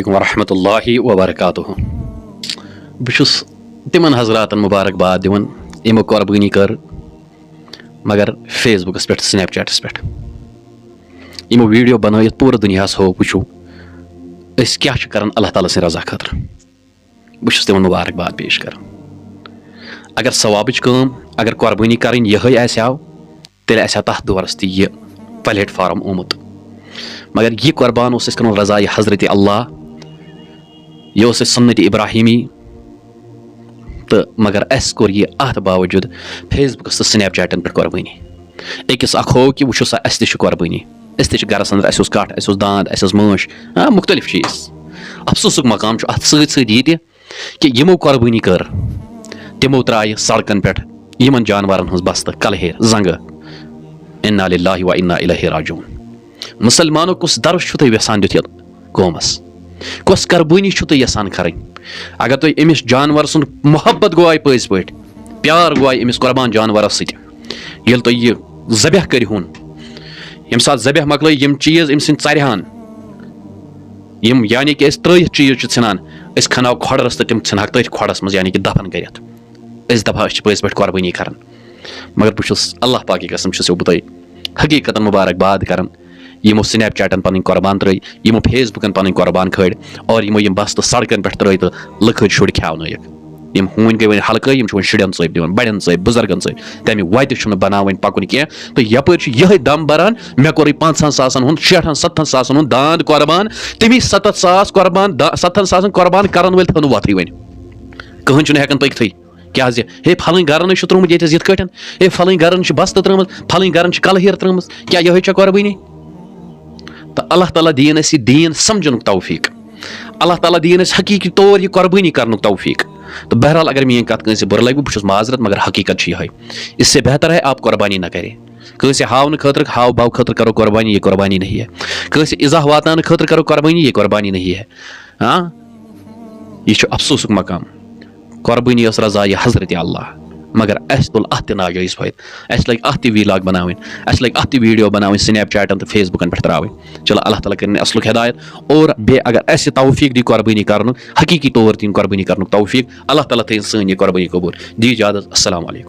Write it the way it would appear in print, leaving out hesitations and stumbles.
ورحمۃ اللہ وبرکاتہ بہس تمن حضرات مبارک باد دِوان یمو قربانی کر مگر فیس بکس پہ سنیپ چیٹس پہ یمو ویڈیو بنائت پورٕ دنیاہس ہو وچھو اس کیا کران اللہ تعالیٰ سٕنٛدِ رضا خٲطرٕ بہس تمن مبارک باد پیش کران اگر ثوابٕچ کٲم اگر قربانی کرٕنۍ یِہے آسہِ تیٚلہِ آسہِ تتھ دورس تہِ یہِ پلیٹ فارم آمُت مگر یہ قربان اس کرن رضائے حضرت اللہ یہ اس سنت ابراہیمی تو مگر اس کور یہ ات باوجود فیس بکس تو سنیپ چیٹن پہ قربانی اکس اخ ہو کہ وچھو سا اس تہ قربانی اس تہ گرس اندر اس کٹ اس داند اس ماش مختلف چیز افسوسک مقام ات ست ست یہ کہ یمو قربانی کر تمو ترائے سڑکن پہ یمن جانورن ہز بستہ کلہیر زنگ انا للہ و انا الیہ راجعون مسلمانوں کس درس چھو تُہۍ یژھان دیُت یتھ قومس کس قربانی چھو تُہۍ یژھان کرٕنۍ اگر تُہۍ أمِس جانور سُنٛد محبت گوٚو پٔزۍ پٲٹھۍ پیار گوٚو أمِس قربان جانورس سۭتۍ ییٚلہِ تُہۍ یہِ ذبح کٔرۍہوٗن ییٚمہِ ساتہٕ ذبح مۄکلٲے یِم چیٖز أمۍ سٕنٛدۍ ژرِہان یِم یعنی کہِ أسۍ ترٛٲیِتھ چیٖز چھِ ژھٕنان أسۍ کھناو کھۄڈرس تہٕ تِم ژھٕنہاکھ تٔتھۍ کھۄڈس منٛز یعنی کہِ دفن کٔرِتھ أسۍ دپہو أسۍ چھِ پٔزۍ پٲٹھۍ قربانی کران مگر بہٕ چھُس اللہ پاک کی قسم چھُسو بہٕ تۄہہِ حقیٖقتن مبارک باد کران یمو سنیپ چیٹن پن قربان ترٲے یمو فیس بکن پن قربان کھڑ اور یمو یم بستہ سڑکن پہ ترٲے تو لکھر شر کھیونٲیِکھ یم ہوٗنۍ گٔے وۄنۍ ہلکٲے یم چھِ وۄنۍ شُرٮ۪ن ژٔپۍ دِوان بڑٮ۪ن ژٔپۍ بُزرگن ژٔپۍ تمہِ وتہِ چھُنہٕ بناوٕنۍ پکُن کینٛہہ تہٕ یپٲرۍ چھُ یِہے دم بران مےٚ کوٚرُے 50 ساسن ہُنٛد 60 70 ساسن ہُنٛد داند قربان تمی 70 ساس قربان 70 ساسن قربان کرن وٲلۍ تھٲو نہٕ وۄتھٕے وۄنۍ کٕہٕنۍ چھُنہٕ ہٮ۪کان پٔکتھٕے کیٛازِ ہے پھلٲنۍ گرن چھُ ترٛوومُت ییٚتٮ۪س یِتھ کٲٹھۍ ہے پھلٲنۍ گرن چھِ بستہٕ ترٲمٕژ پھلٲنۍ گرن چھِ کلہیر ترٲمٕژ کیٛاہ یِہے چھا قربٲنی تو اللہ تعالیٰ دین اس دین سمجھنُک توفیق اللہ تعالیٰ دین اس حقیقی طور یہ قربانی کرنُک توفیق تو بہرحال اگر میٲنۍ کتھ کٲنٛسہِ بُرٕ لگہِ بہٕ چھُس معذرت مگر حقیقت چھِ یِہے اس سے بہتر ہے آپ قربانی نہ کرے کٲنٛسہِ ہاونہٕ خٲطرٕ ہاو باو خٲطرٕ کرو قربانی یہ قربانی نہیں ہے کٲنٛسہِ اِزاہ واتناونہٕ خٲطرٕ کرو قربانی یہ قربانی نہیں ہے ہاں یہ چھُ افسوسُک مقام قربانی ٲس رضایہِ حضرت اللہ مگر اس تُل اتھ تہِ ناجٲیز فٲیدٕ اسہِ لگہِ اتھ تہِ ویٖلاگ بناوٕنۍ اسہِ لگہِ اتھ تہِ ویٖڈیو بناوٕنۍ سنیپ چیٹن تہٕ فیس بکن پٮ۪ٹھ ترٛاوٕنۍ چلو اللہ تعالیٰ کٔرِنۍ اصلُک ہدایت اور بیٚیہِ اگر اسہِ توفیق دی قربانی کرنُک حقیقی طور دِنۍ قربانی کرنُک توفیق اللہ تعالیٰ تھٲیِن سٲنۍ یہِ قربانی قبوٗل دی اجازت السلام علیکم